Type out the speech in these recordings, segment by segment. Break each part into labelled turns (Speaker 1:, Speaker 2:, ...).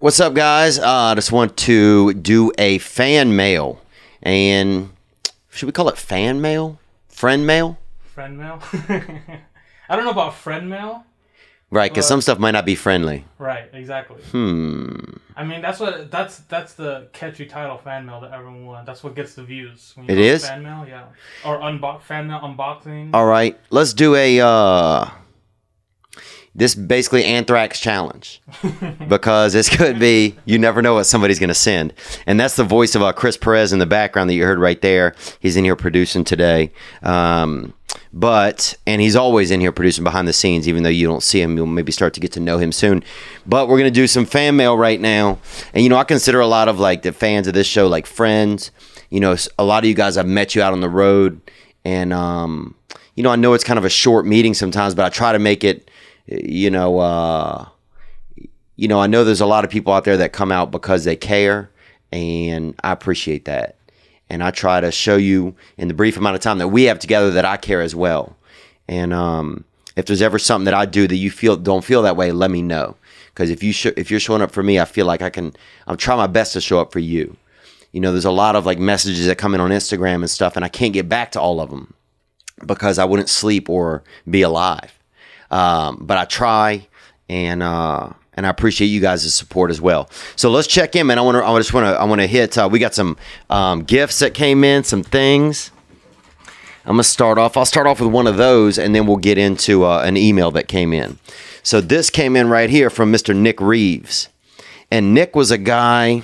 Speaker 1: What's up, guys? I just want to do a fan mail. And should we call it fan mail? Friend mail?
Speaker 2: Friend mail? I don't know about friend mail.
Speaker 1: Right, because some stuff might not be friendly.
Speaker 2: Right, exactly. I mean, that's the catchy title, fan mail, that everyone wants. That's what gets the views. When you
Speaker 1: It is?
Speaker 2: Fan mail, yeah. Or fan mail unboxing.
Speaker 1: All right, let's do this basically Anthrax challenge. Because this could be, you never know what somebody's going to send. And that's the voice of Chris Perez in the background that you heard right there. He's in here producing today. And he's always in here producing behind the scenes, even though you don't see him. You'll maybe start to get to know him soon. But we're going to do some fan mail right now. And, I consider a lot of like the fans of this show like friends. A lot of you guys, I've met you out on the road. And, I know it's kind of a short meeting sometimes, but I try to make it, I know there's a lot of people out there that come out because they care. And I appreciate that. And I try to show you in the brief amount of time that we have together that I care as well. And if there's ever something that I do that you don't feel that way, let me know. Because if you're showing up for me, I feel like I'm trying my best to show up for you. There's a lot of like messages that come in on Instagram and stuff, and I can't get back to all of them because I wouldn't sleep or be alive. But I try, and I appreciate you guys' support as well. So let's check in, man. I want to hit. We got some gifts that came in, some things. I'll start off with one of those, and then we'll get into an email that came in. So this came in right here from Mr. Nick Reeves, and Nick was a guy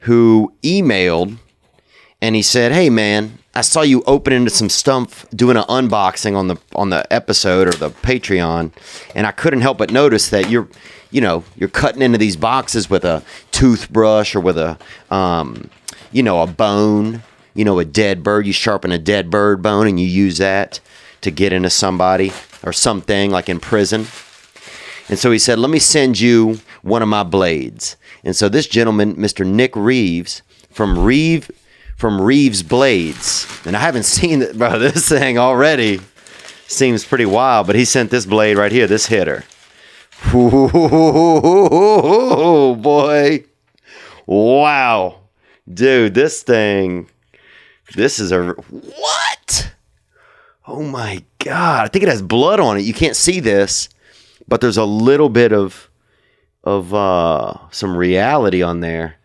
Speaker 1: who emailed, and he said, "Hey, man, I saw you opening some stuff, doing an unboxing on the episode or the Patreon, and I couldn't help but notice that you're cutting into these boxes with a toothbrush or with a bone, a dead bird. You sharpen a dead bird bone and you use that to get into somebody or something like in prison." And so he said, "Let me send you one of my blades." And so this gentleman, Mr. Nick Reeves from Reeves Blades, and I haven't seen it, bro. This thing already seems pretty wild, but he sent this blade right here, this hitter. Ooh, boy. Wow. Dude, this is a, what? Oh my God. I think it has blood on it. You can't see this, but there's a little bit of some reality on there.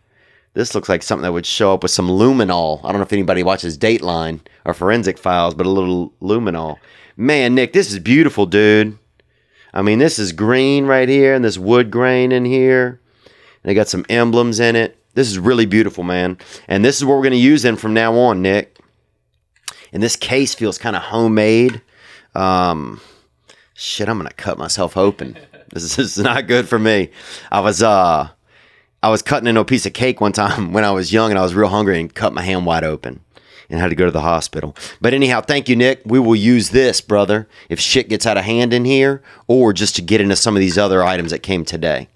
Speaker 1: This looks like something that would show up with some luminol. I don't know if anybody watches Dateline or Forensic Files, but a little luminol. Man, Nick, this is beautiful, dude. I mean, this is green right here, and this wood grain in here. And they got some emblems in it. This is really beautiful, man. And this is what we're going to use then from now on, Nick. And this case feels kind of homemade. Shit, I'm going to cut myself open. This is not good for me. I was cutting into a piece of cake one time when I was young, and I was real hungry and cut my hand wide open and had to go to the hospital. But anyhow, thank you, Nick. We will use this, brother, if shit gets out of hand in here, or just to get into some of these other items that came today.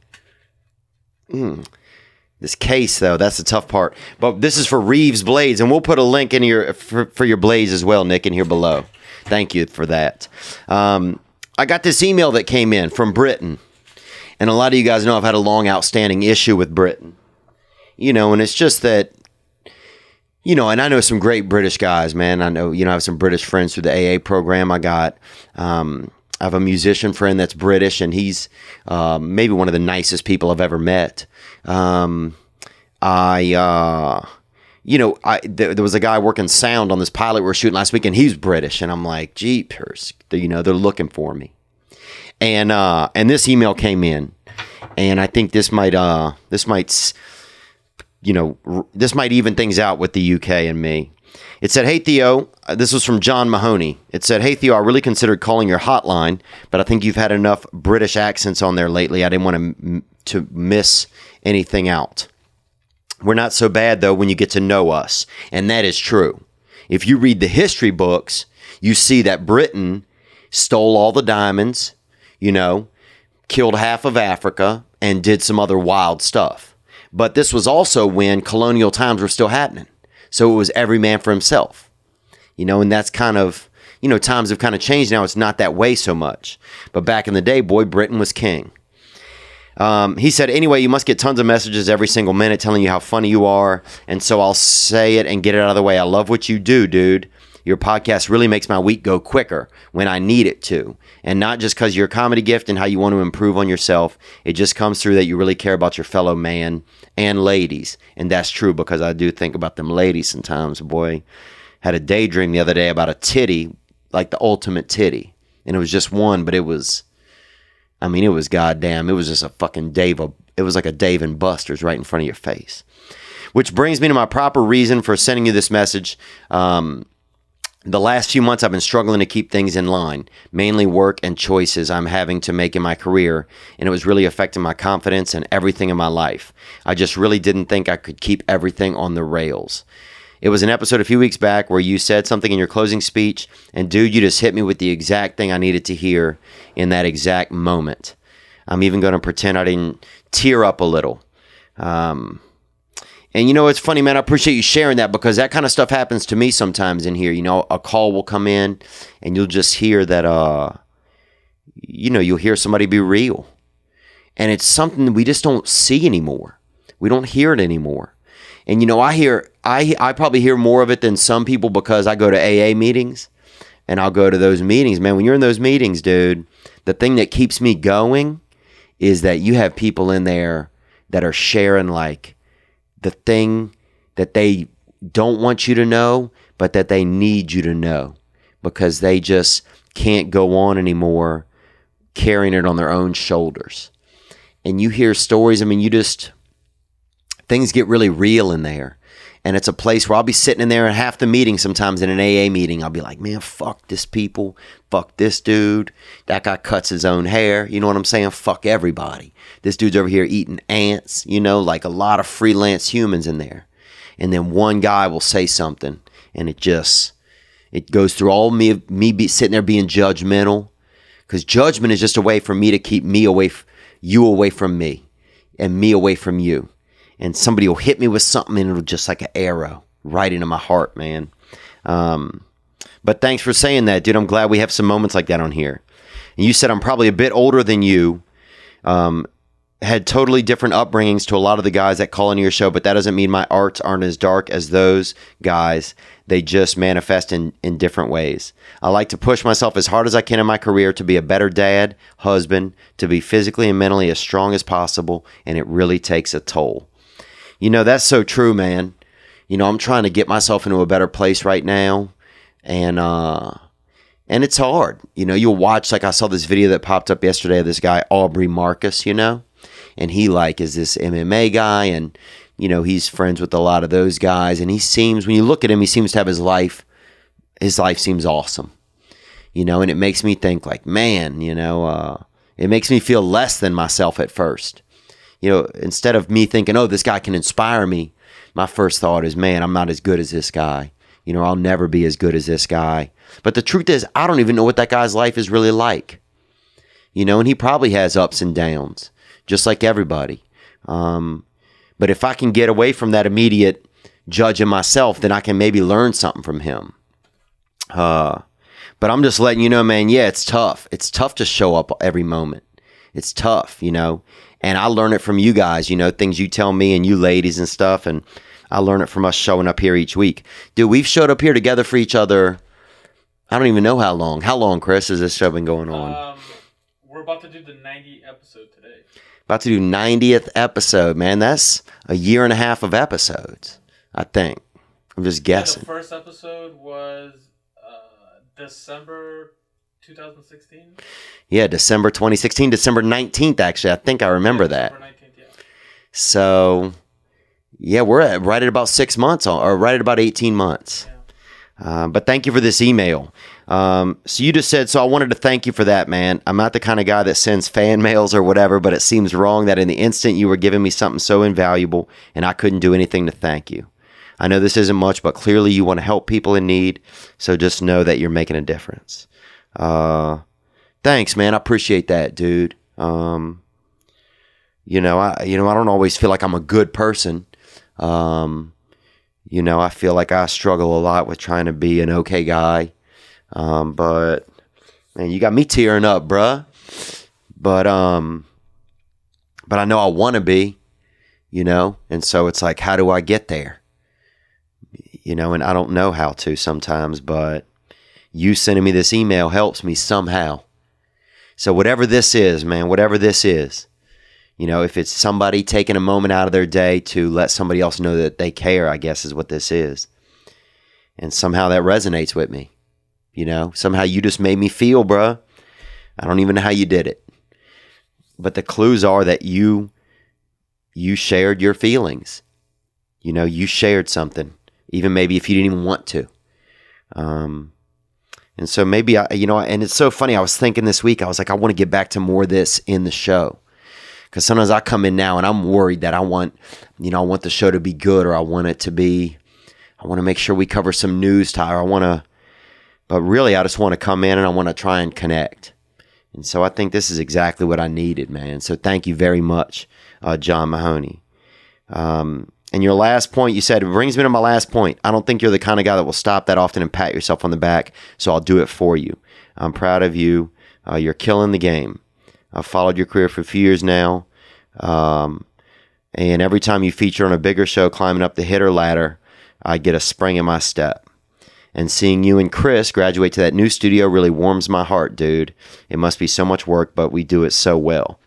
Speaker 1: This case, though, that's the tough part. But this is for Reeves Blades, and we'll put a link in your for your blades as well, Nick, in here below. Thank you for that. I got this email that came in from Britain, and a lot of you guys know I've had a long outstanding issue with Britain. And it's just that, and I know some great British guys, man. I know, I have some British friends through the AA program. I have a musician friend that's British, and he's maybe one of the nicest people I've ever met. There was a guy working sound on this pilot we were shooting last week, and he's British, and I'm like, jeepers, they're looking for me. And this email came in, and I think this might even things out with the UK and me. It said, "Hey, Theo," this was from John Mahoney. It said, "Hey, Theo, I really considered calling your hotline, but I think you've had enough British accents on there lately. I didn't want to miss anything out. We're not so bad, though, when you get to know us." And that is true. If you read the history books, you see that Britain stole all the diamonds, killed half of Africa, and did some other wild stuff. But this was also when colonial times were still happening. So it was every man for himself, and that's kind of, times have kind of changed now. It's not that way so much. But back in the day, boy, Britain was king. He said, anyway, you must get tons of messages every single minute telling you how funny you are. And so I'll say it and get it out of the way. I love what you do, dude. Your podcast really makes my week go quicker when I need it to. And not just because you're a comedy gift and how you want to improve on yourself. It just comes through that you really care about your fellow man and ladies. And that's true because I do think about them ladies sometimes. Boy, had a daydream the other day about a titty, like the ultimate titty. And it was just one, but it was goddamn. It was just a fucking it was like a Dave and Buster's right in front of your face. Which brings me to my proper reason for sending you this message. The last few months I've been struggling to keep things in line, mainly work and choices I'm having to make in my career, and it was really affecting my confidence and everything in my life. I just really didn't think I could keep everything on the rails. It was an episode a few weeks back where you said something in your closing speech, and dude, you just hit me with the exact thing I needed to hear in that exact moment. I'm even going to pretend I didn't tear up a little. And you know, it's funny, man, I appreciate you sharing that because that kind of stuff happens to me sometimes in here. You know, a call will come in and you'll just hear that, you'll hear somebody be real. And it's something that we just don't see anymore. We don't hear it anymore. And, you know, I probably hear more of it than some people because I go to AA meetings and I'll go to those meetings. Man, when you're in those meetings, dude, the thing that keeps me going is that you have people in there that are sharing like the thing that they don't want you to know, but that they need you to know because they just can't go on anymore carrying it on their own shoulders. And you hear stories, things get really real in there. And it's a place where I'll be sitting in there and half the meeting sometimes in an AA meeting, I'll be like, man, fuck this people. Fuck this dude. That guy cuts his own hair. You know what I'm saying? Fuck everybody. This dude's over here eating ants, like a lot of freelance humans in there. And then one guy will say something and it goes through all me sitting there being judgmental. Because judgment is just a way for me to keep you away from me and me away from you. And somebody will hit me with something and it'll just like an arrow right into my heart, man. But thanks for saying that, dude. I'm glad we have some moments like that on here. And you said I'm probably a bit older than you. Had totally different upbringings to a lot of the guys that call into your show, but that doesn't mean my arts aren't as dark as those guys. They just manifest in different ways. I like to push myself as hard as I can in my career to be a better dad, husband, to be physically and mentally as strong as possible, and it really takes a toll. You know, that's so true, man. You know, I'm trying to get myself into a better place right now, and it's hard. You know, you'll watch, like I saw this video that popped up yesterday of this guy, Aubrey Marcus, and he is this MMA guy, and, he's friends with a lot of those guys, and he seems, when you look at him, he seems to have his life seems awesome, and it makes me think like, man, it makes me feel less than myself at first. Instead of me thinking, oh, this guy can inspire me, my first thought is, man, I'm not as good as this guy. I'll never be as good as this guy. But the truth is, I don't even know what that guy's life is really like. And he probably has ups and downs, just like everybody. But if I can get away from that immediate judging myself, then I can maybe learn something from him. But I'm just letting you know, man, yeah, it's tough. It's tough to show up every moment. It's tough, And I learn it from you guys, things you tell me and you ladies and stuff. And I learn it from us showing up here each week. Dude, we've showed up here together for each other. I don't even know how long. How long, Chris, has this show been going on?
Speaker 2: We're about to do the 90th episode today.
Speaker 1: About to do 90th episode, man. That's a year and a half of episodes, I think. I'm just guessing.
Speaker 2: The first episode was December 2016?
Speaker 1: Yeah, December 2016, December 19th, actually. I think I remember that.
Speaker 2: December 19th, yeah.
Speaker 1: So, yeah, we're right at about 6 months, or right at about 18 months. Yeah. But thank you for this email. So you just said, so I wanted to thank you for that, man. I'm not the kind of guy that sends fan mails or whatever, but it seems wrong that in the instant you were giving me something so invaluable and I couldn't do anything to thank you. I know this isn't much, but clearly you want to help people in need. So just know that you're making a difference. Thanks, man. I appreciate that, dude. I don't always feel like I'm a good person. I feel like I struggle a lot with trying to be an okay guy. But man, you got me tearing up, bruh. But but I know I want to be, you know? And so it's like, how do I get there? You know, and I don't know how to sometimes, but you sending me this email helps me somehow. So whatever this is, man, whatever this is, you know, if it's somebody taking a moment out of their day to let somebody else know that they care, I guess is what this is. And somehow that resonates with me. You know, somehow you just made me feel, bruh. I don't even know how you did it. But the clues are that you shared your feelings. You know, you shared something, even maybe if you didn't even want to. And so maybe, and it's so funny. I was thinking this week, I was like, I want to get back to more of this in the show. Because sometimes I come in now and I'm worried that I want the show to be good, or I want to make sure we cover some news, Tyler. But really I just want to come in and I want to try and connect. And so I think this is exactly what I needed, man. So thank you very much, John Mahoney. And your last point, you said, it brings me to my last point. I don't think you're the kind of guy that will stop that often and pat yourself on the back, so I'll do it for you. I'm proud of you. You're killing the game. I've followed your career for a few years now. And every time you feature on a bigger show climbing up the hitter ladder, I get a spring in my step. And seeing you and Chris graduate to that new studio really warms my heart, dude. It must be so much work, but we do it so well.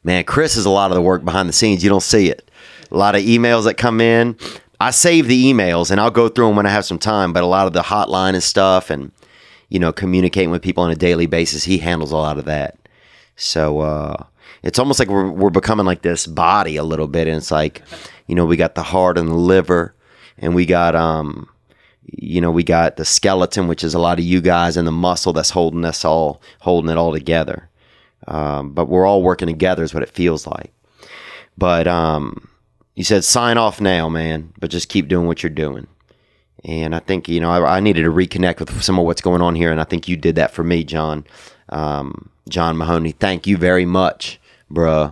Speaker 1: Man, Chris is a lot of the work behind the scenes. You don't see it. A lot of emails that come in. I save the emails and I'll go through them when I have some time, but a lot of the hotline and stuff and, you know, communicating with people on a daily basis, he handles a lot of that. So it's almost like we're becoming like this body a little bit. And it's like, you know, we got the heart and the liver, and we got, we got the skeleton, which is a lot of you guys, and the muscle that's holding it all together. But we're all working together is what it feels like. But you said sign off now, man, but just keep doing what you're doing. And I think, you know, I needed to reconnect with some of what's going on here, and I think you did that for me, John. John Mahoney, thank you very much, bro,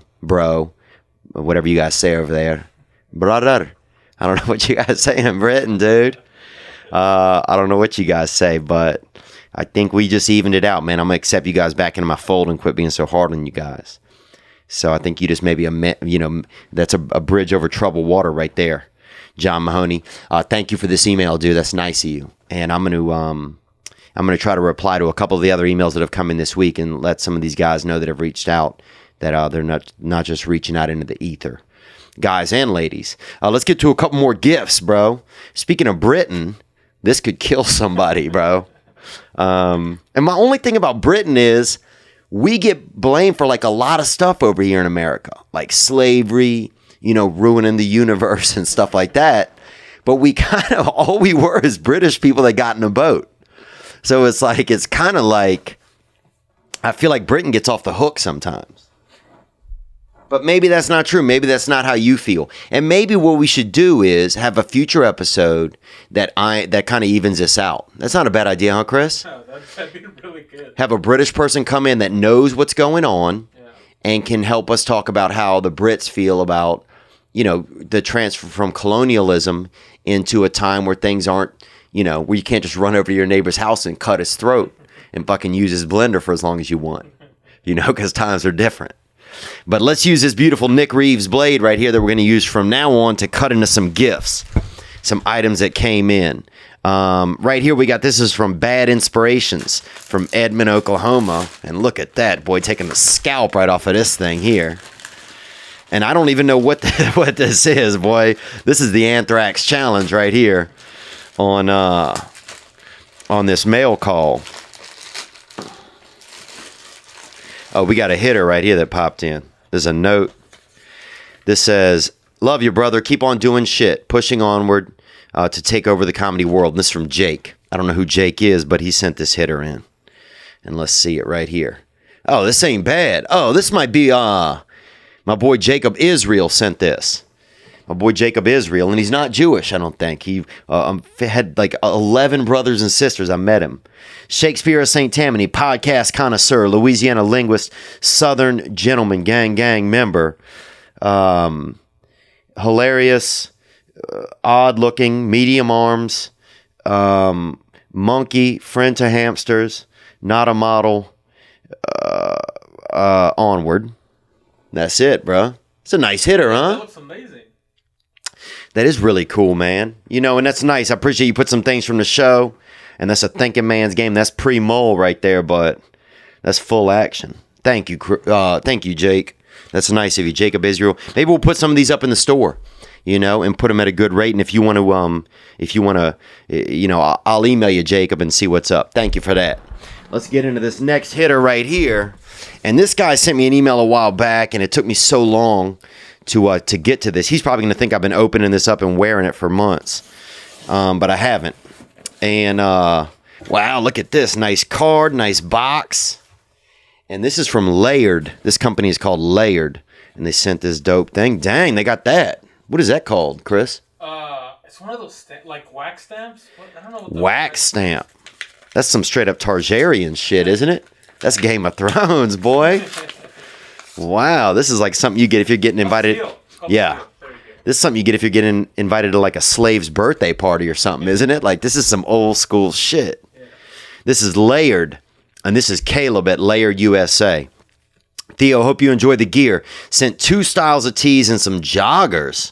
Speaker 1: whatever you guys say over there. Brother. I don't know what you guys say in Britain, dude. I don't know what you guys say, but I think we just evened it out, man. I'm going to accept you guys back into my fold and quit being so hard on you guys. So I think you just maybe, that's a bridge over troubled water right there. John Mahoney, thank you for this email, dude. That's nice of you. And I'm going to try to reply to a couple of the other emails that have come in this week and let some of these guys know that have reached out that they're not just reaching out into the ether. Guys and ladies, let's get to a couple more gifts, bro. Speaking of Britain, this could kill somebody, bro. And my only thing about Britain is we get blamed for like a lot of stuff over here in America, like slavery, you know, ruining the universe and stuff like that. But we kind of, all we were is British people that got in a boat. So it's kind of like, I feel like Britain gets off the hook sometimes. But maybe that's not true. Maybe that's not how you feel. And maybe what we should do is have a future episode that kind of evens this out. That's not a bad idea, huh, Chris?
Speaker 2: No, that'd be really good.
Speaker 1: Have a British person come in that knows what's going on and can help us talk about how the Brits feel about, you know, the transfer from colonialism into a time where things aren't, you know, where you can't just run over to your neighbor's house and cut his throat and fucking use his blender for as long as you want, you know, because times are different. But let's use this beautiful Nick Reeves blade right here that we're going to use from now on to cut into some gifts, some items that came in. Right here we got, this is from Bad Inspirations from Edmond, Oklahoma. And look at that, boy, taking the scalp right off of this thing here. And I don't even know what this is, boy. This is the Anthrax challenge right here on this mail call. Oh, we got a hitter right here that popped in. There's a note. This says, love you, brother. Keep on doing shit. Pushing onward to take over the comedy world. And this is from Jake. I don't know who Jake is, but he sent this hitter in. And let's see it right here. Oh, this ain't bad. Oh, this might be, my boy Jacob Israel sent this. My boy Jacob Israel. And he's not Jewish, I don't think. He had like 11 brothers and sisters. I met him. Shakespeare of St. Tammany, podcast connoisseur, Louisiana linguist, Southern gentleman, gang member, hilarious, odd-looking, medium arms, monkey, friend to hamsters, not a model, onward. That's it, bro. It's a nice hitter, huh?
Speaker 2: That looks amazing.
Speaker 1: That is really cool, man. You know, and that's nice. I appreciate you put some things from the show, and that's a thinking man's game. That's pre-mole right there, but that's full action. Thank you, Jake. That's nice of you, Jacob Israel. Maybe we'll put some of these up in the store, you know, and put them at a good rate. And if you want to, you know, I'll email you, Jacob, and see what's up. Thank you for that. Let's get into this next hitter right here. And this guy sent me an email a while back, and it took me so long to get to this. He's probably going to think I've been opening this up and wearing it for months, but I haven't. And wow, look at this. Nice card, nice box. And this is from Laird. This company is called Laird, and they sent this dope thing. Dang, they got that. What is that called, Chris?
Speaker 2: It's one of those like wax stamps. I don't know what
Speaker 1: wax stamp. That's some straight up Targaryen shit, isn't it? That's Game of Thrones, boy. Wow, this is like something you get if you're getting invited. Yeah. This is something you get if you're getting invited to like a slave's birthday party or something, isn't it? Like, this is some old school shit. Yeah. This is Laird, and this is Caleb at Laird USA. Theo, hope you enjoy the gear. Sent 2 styles of tees and some joggers.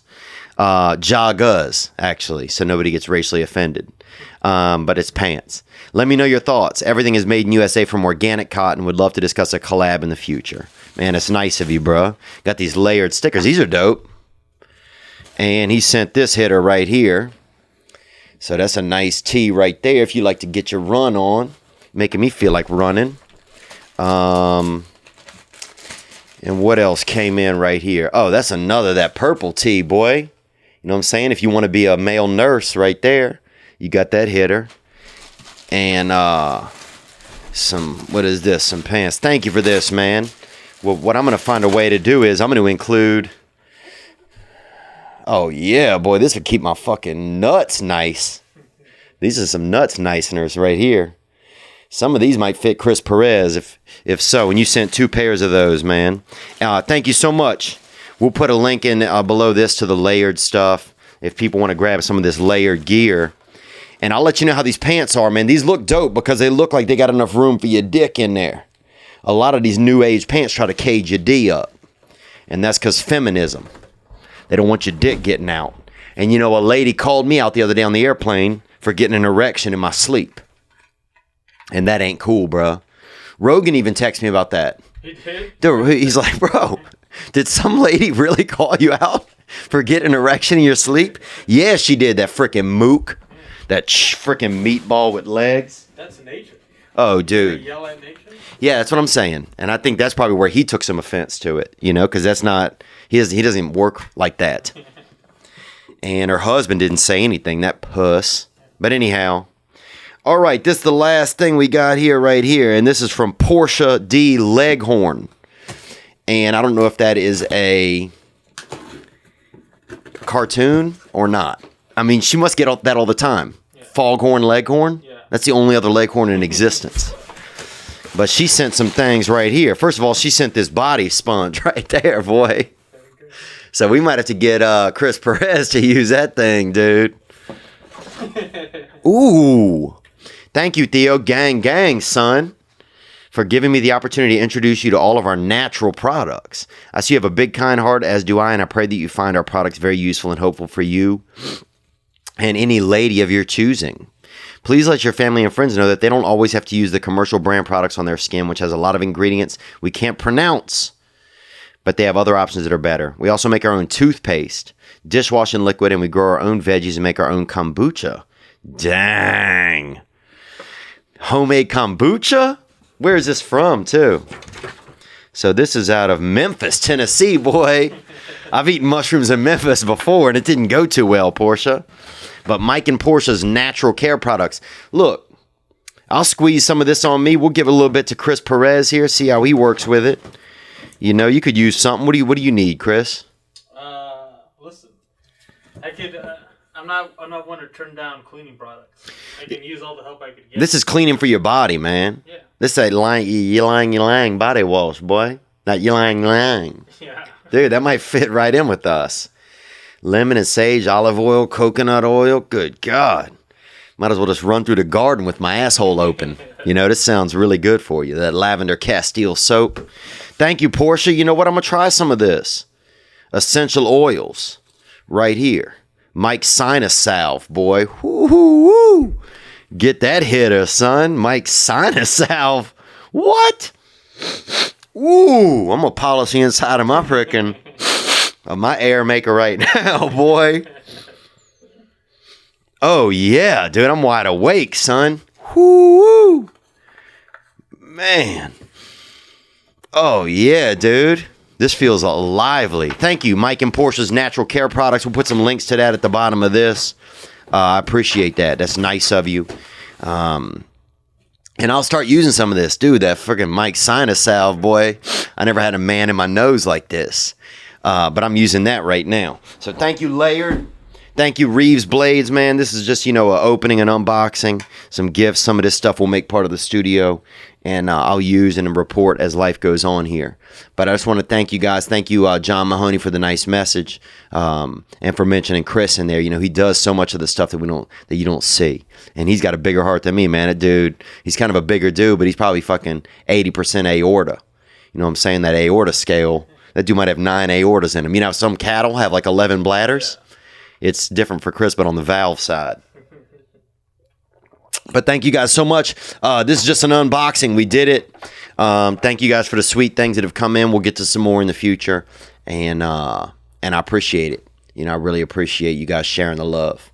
Speaker 1: Joggers, actually, so nobody gets racially offended. But it's pants. Let me know your thoughts. Everything is made in USA from organic cotton. Would love to discuss a collab in the future. Man, it's nice of you, bro. Got these Laird stickers. These are dope. And he sent this hitter right here. So that's a nice tee right there if you like to get your run on. Making me feel like running. And what else came in right here? Oh, that's another, that purple tee, boy. You know what I'm saying? If you want to be a male nurse right there, you got that hitter. And what is this? Some pants. Thank you for this, man. Well, what I'm going to find a way to do is I'm going to include... Oh, yeah, boy, this would keep my fucking nuts nice. These are some nuts niceners right here. Some of these might fit Chris Perez, if so. And you sent 2 pairs of those, man. Thank you so much. We'll put a link in below this to the Laird stuff if people want to grab some of this Laird gear. And I'll let you know how these pants are, man. These look dope because they look like they got enough room for your dick in there. A lot of these new age pants try to cage your D up. And that's because feminism. They don't want your dick getting out. And you know, a lady called me out the other day on the airplane for getting an erection in my sleep. And that ain't cool, bro. Rogan even texted me about that.
Speaker 2: He did?
Speaker 1: Dude, he's like, bro, did some lady really call you out for getting an erection in your sleep? Yeah, she did, that freaking mook. That freaking meatball with legs.
Speaker 2: That's nature.
Speaker 1: Oh, dude.
Speaker 2: Yell at nature?
Speaker 1: Yeah, that's what I'm saying. And I think that's probably where he took some offense to it, you know, because that's not, he doesn't work like that. And her husband didn't say anything, that puss. But anyhow, all right, this is the last thing we got here right here. And this is from Portia D. Leghorn. And I don't know if that is a cartoon or not. I mean, she must get that all the time. Yeah. Foghorn Leghorn? Yeah. That's the only other Leghorn in existence. But she sent some things right here. First of all, she sent this body sponge right there, boy. So we might have to get Chris Perez to use that thing, dude. Ooh. Thank you, Theo. Gang, gang, son, for giving me the opportunity to introduce you to all of our natural products. I see you have a big, kind heart, as do I, and I pray that you find our products very useful and hopeful for you and any lady of your choosing. Please let your family and friends know that they don't always have to use the commercial brand products on their skin, which has a lot of ingredients we can't pronounce, but they have other options that are better. We also make our own toothpaste, dishwashing liquid, and we grow our own veggies and make our own kombucha. Dang. Homemade kombucha? Where is this from, too? So this is out of Memphis, Tennessee, boy. I've eaten mushrooms in Memphis before, and it didn't go too well, Portia. But Mike and Portia's natural care products. Look, I'll squeeze some of this on me. We'll give a little bit to Chris Perez here, see how he works with it. You know, you could use something. What do you need, Chris?
Speaker 2: Listen, I could. I'm not one to turn down cleaning products. I can use all the help I could get.
Speaker 1: This is cleaning for your body, man. Yeah. This is ylang body wash, boy. Not ylang. Yeah. Dude, that might fit right in with us. Lemon and sage, olive oil, coconut oil. Good God. Might as well just run through the garden with my asshole open. You know, this sounds really good for you. That lavender Castile soap. Thank you, Portia. You know what? I'm going to try some of this. Essential oils right here. Mike's Sinus Salve, boy. Woo-hoo-woo. Get that hitter, son. Mike's Sinus Salve. What? Ooh, I'm going to polish the inside of my frickin' my air maker right now, boy. Oh, yeah, dude. I'm wide awake, son. Woo-hoo. Man. Oh, yeah, dude. This feels lively. Thank you, Mike and Portia's Natural Care Products. We'll put some links to that at the bottom of this. I appreciate that. That's nice of you. And I'll start using some of this. Dude, that freaking Mike Sinus Salve, boy. I never had a man in my nose like this. But I'm using that right now. So thank you, Laird. Thank you, Reeves Blades, man. This is just, an opening and unboxing. Some gifts. Some of this stuff will make part of the studio. And I'll use and report as life goes on here. But I just want to thank you guys. Thank you, John Mahoney, for the nice message, and for mentioning Chris in there. He does so much of the stuff that you don't see. And he's got a bigger heart than me, man. That dude, he's kind of a bigger dude, but he's probably fucking 80% aorta. You know what I'm saying? That aorta scale. That dude might have 9 aortas in him. Some cattle have like 11 bladders. It's different for Chris, but on the valve side. But thank you guys so much. This is just an unboxing. We did it. Thank you guys for the sweet things that have come in. We'll get to some more in the future. And I appreciate it. I really appreciate you guys sharing the love.